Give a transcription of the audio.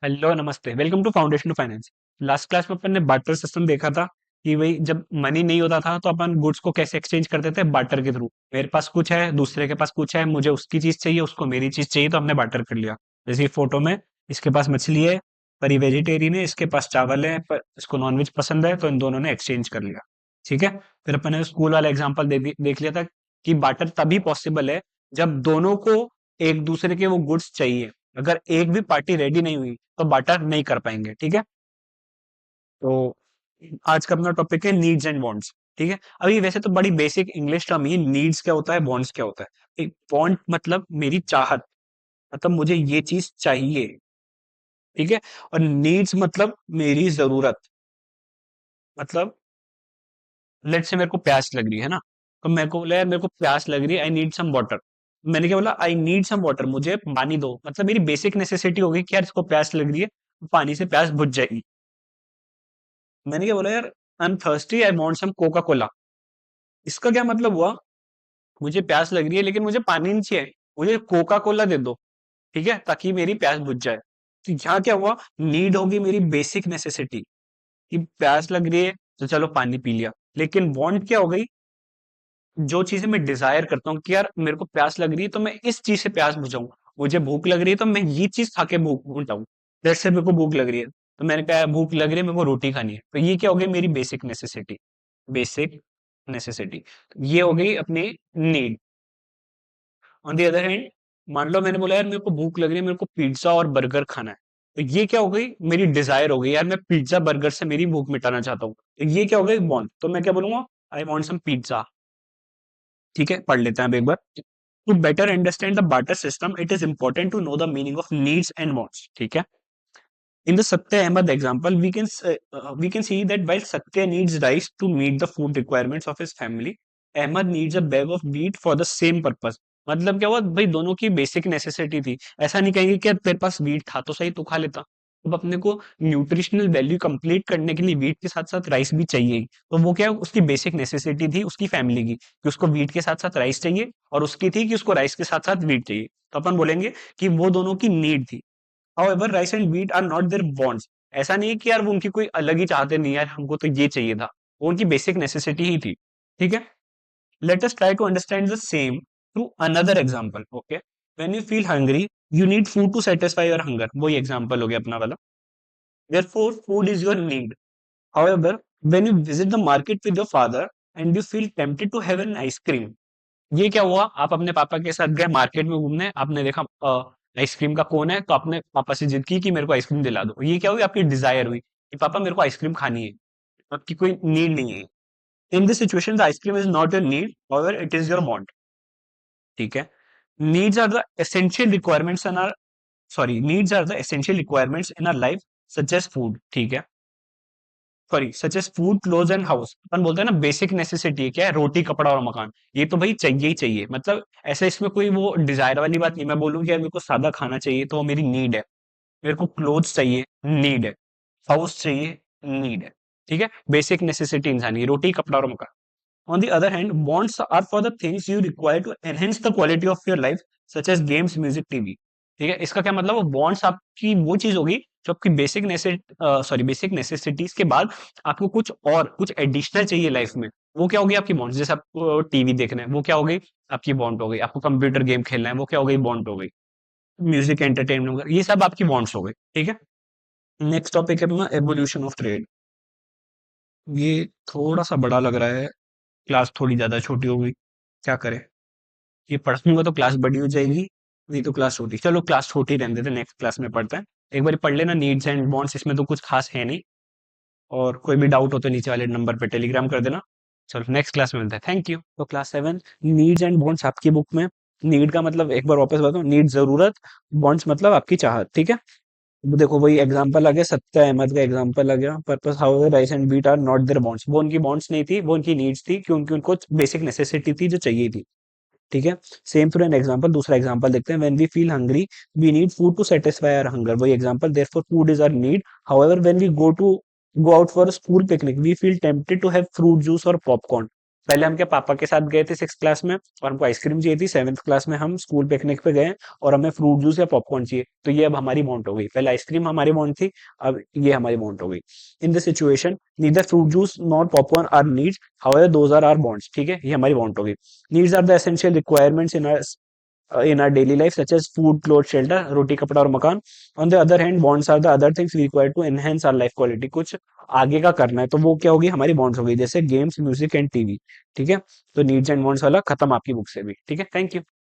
Hello नमस्ते, welcome to foundation to finance. Last class में अपन ने बार्टर सिस्टम देखा था कि भाई जब मनी नहीं होता था तो अपन गुड्स को कैसे एक्सचेंज करते थे, बार्टर के थ्रू। मेरे पास कुछ है, दूसरे के पास कुछ है, मुझे उसकी चीज चाहिए, उसको मेरी चीज चाहिए, तो हमने बार्टर कर लिया। जैसे ये फोटो में इसके पास मछली है, पर ये वेजिटेरियन है, इसके पास चावल है, पर इसको नॉनवेज पसंद है, तो इन दोनों ने एक्सचेंज कर लिया। ठीक है। फिर अपन ने स्कूल वाला एग्जाम्पल देख लिया था कि बार्टर तभी पॉसिबल है जब दोनों को एक दूसरे के वो गुड्स चाहिए। अगर एक भी पार्टी रेडी नहीं हुई तो बार्टर नहीं कर पाएंगे। ठीक है। तो आज का अपना टॉपिक है नीड्स एंड वांट्स। ठीक है। अभी वैसे तो बड़ी basic English term he needs क्या होता है, वांट्स क्या होता है। एक वांट मतलब मेरी चाहत, मतलब मुझे ये चीज चाहिए। ठीक है। और नीड्स मतलब मेरी जरूरत, मतलब लेट से मेरे को प्यास लग रही है ना, तो मेरे को बोला यार मेरे को प्यास लग रही है, आई नीड सम वाटर। मैंने क्या बोला, आई नीड सम वाटर, मुझे पानी दो। मतलब मेरी बेसिक नेसेसिटी हो गई कि यार इसको प्यास लग रही है, पानी से प्यास बुझ जाएगी। मैंने क्या बोला, यार I am thirsty, I want some Coca Cola. इसका क्या मतलब हुआ, मुझे प्यास लग रही है लेकिन मुझे पानी नहीं चाहिए, मुझे कोका कोला दे दो। ठीक है, ताकि मेरी प्यास बुझ जाए। तो यहाँ क्या हुआ, नीड होगी मेरी बेसिक नेसेसिटी, कि प्यास लग रही है तो चलो पानी पी लिया। लेकिन वांट क्या हो गई, जो चीजें मैं डिजायर करता हूँ कि यार मेरे को प्यास लग रही है तो मैं इस चीज से प्यास बुझाऊं। मुझे भूख लग रही है तो मैं ये चीज खा के भूख बुझाऊं। जैसे मेरे को भूख लग रही है तो मैंने कहा भूख लग रही है, मेरे को रोटी खानी है, तो ये क्या हो गई मेरी बेसिक नेसेसिटी। बेसिक नेसेसिटी, ये हो गई अपनी need. On the other hand, मान लो मैंने बोला यार मेरे को भूख लग रही है, मेरे को पिज्जा और बर्गर खाना है, तो ये क्या हो गई मेरी डिजायर हो गई, यार मैं पिज्जा बर्गर से मेरी भूख मिटाना चाहता हूँ, तो ये क्या हो गई वांट। तो मैं क्या बोलूंगा, आई वांट सम पिज्जा। ठीक है, पढ़ लेते हैं अब एक बार। To better understand the barter system it is important to know the meaning of needs and wants. ठीक है। In the Satya Ahmed example, we can see that while Satya needs rice to meet the food requirements of his family, Ahmed needs a bag of wheat for the same purpose. मतलब क्या हुआ भाई, दोनों की basic necessity थी। ऐसा नहीं कहेंगे कि यार तेरे पास वीट था तो सही, तू खा लेता। अब अपने को न्यूट्रिशनल वैल्यू कंप्लीट करने के लिए वीट के साथ साथ राइस भी चाहिए, तो वो क्या है, उसकी बेसिक नेसेसिटी थी उसकी फैमिली की कि उसको वीट के साथ साथ राइस चाहिए, और उसकी थी कि उसको राइस के साथ साथ वीट चाहिए। तो अपन बोलेंगे कि वो दोनों की नीड थी। However rice and wheat are not their wants. ऐसा नहीं है कि यार वो उनकी कोई अलग ही चाहते नहीं, यार हमको तो ये चाहिए था। वो उनकी बेसिक नेसेसिटी ही थी। ठीक है। Let us try to understand the same through another example. Okay. When you feel hungry, you need food to satisfy your hunger. वही एग्जांपल हो गया अपना वाला। Therefore food is your need. However when you visit the market with your father and you feel tempted to have an ice cream. ये क्या हुआ, आप अपने पापा के साथ गए मार्केट में घूमने, आपने देखा आइसक्रीम का कोन है, तो आपने पापा से जिद की कि मेरे को आइसक्रीम दिला दो। ये क्या हुई, आपकी डिजायर हुई कि पापा मेरे को आइसक्रीम खानी है, आपकी कोई नीड नहीं है। In this situation the ice cream is not your need, however it is your want. ठीक है। Needs are the essential requirements in our needs are the essential requirements in our life, such as food. ठीक है। Such as food, cloth and house. अपन बोलते हैं ना basic necessity क्या है, रोटी कपड़ा और मकान। ये तो भाई चाहिए ही चाहिए, मतलब ऐसे इसमें कोई वो डिजायर वाली बात नहीं। मैं बोलूँ कि यार मेरे को सादा खाना चाहिए तो वो मेरी नीड है। मेरे को क्लोथ्स चाहिए, नीड है। हाउस चाहिए, नीड है। ठीक है, बेसिक नेसेसिटी इंसानी, रोटी कपड़ा और मकान। On the other hand, wants are for the things you require to enhance the quality of your life, such as games, music, TV. ठीक है, इसका क्या मतलब, वो wants आपकी वो चीज होगी जो आपकी बेसिक नेसेसिटीज के बाद आपको कुछ और कुछ एडिशनल चाहिए लाइफ में। वो क्या होगी आपकी बॉन्ड्स। जैसे आपको टीवी देखना है, वो क्या हो गई आपकी बॉन्ड हो गई। आपको कंप्यूटर गेम खेलना है, वो क्या हो गई बॉन्ड हो गई। म्यूजिक एंटरटेनमेंट, ये सब आपकी बॉन्ड्स हो गई। ठीक है। नेक्स्ट टॉपिक है अपना एवोल्यूशन ऑफ ट्रेड। ये थोड़ा सा बड़ा लग रहा है, क्लास थोड़ी ज्यादा छोटी हो गई, क्या करें। ये पढ़ूंगा तो क्लास बड़ी हो जाएगी, नहीं तो क्लास छोटी। चलो क्लास छोटी रहने देते, नेक्स्ट क्लास में पढ़ते हैं। एक बार पढ़ लेना नीड्स एंड वांट्स, इसमें तो कुछ खास है नहीं। और कोई भी डाउट हो तो नीचे वाले नंबर पे टेलीग्राम कर देना। चलो नेक्स्ट क्लास में मिलते हैं, थैंक यू। तो क्लास 7 नीड्स एंड वांट्स आपकी बुक में। नीड का मतलब एक बार वापस बताओ, नीड जरूरत, वांट्स मतलब आपकी चाहत। ठीक है। अब देखो वही एग्जांपल आ गया, सत्या अहमद का एग्जांपल आ गया। Purpose how rice and wheat are not their wants. वो उनकी वांट्स नहीं थी, वो उनकी नीड्स थी, क्योंकि उनको बेसिक नेसेसिटी थी जो चाहिए थी। ठीक है। सेम फॉर एन एग्जांपल, दूसरा एग्जांपल देखते हैं। When we feel hungry, we need food to satisfy our hunger. वही example, therefore food is our need. However when we go out for a school picnic, we feel tempted to have fruit juice और popcorn. पहले हम क्या पापा के साथ गए थे 6th क्लास में और हमको आइसक्रीम चाहिए थी, 7th क्लास में हम स्कूल पिकनिक पे गए और हमें फ्रूट जूस या पॉपकॉर्न चाहिए, तो ये अब हमारी बॉन्ड हो गई। पहले आइसक्रीम हमारी बॉन्ड थी, अब ये हमारी बॉन्ड हो गई। In this situation neither fruit juice nor popcorn are needs, however those are are bonds, ठीक है, ये हमारी बॉन्ड हो गई। Needs are the essential requirements in our daily life such as food, clothes, shelter, रोटी कपड़ा और मकान। on the other hand bonds are the other things we require to enhance our life quality, कुछ आगे का करना है तो वो क्या होगी, हमारी बॉन्ड्स हो गई, जैसे गेम्स, म्यूजिक एंड टीवी। ठीक है, तो नीड्स एंड बॉन्ड्स वाला खत्म आपकी बुक से भी। ठीक है, थैंक यू।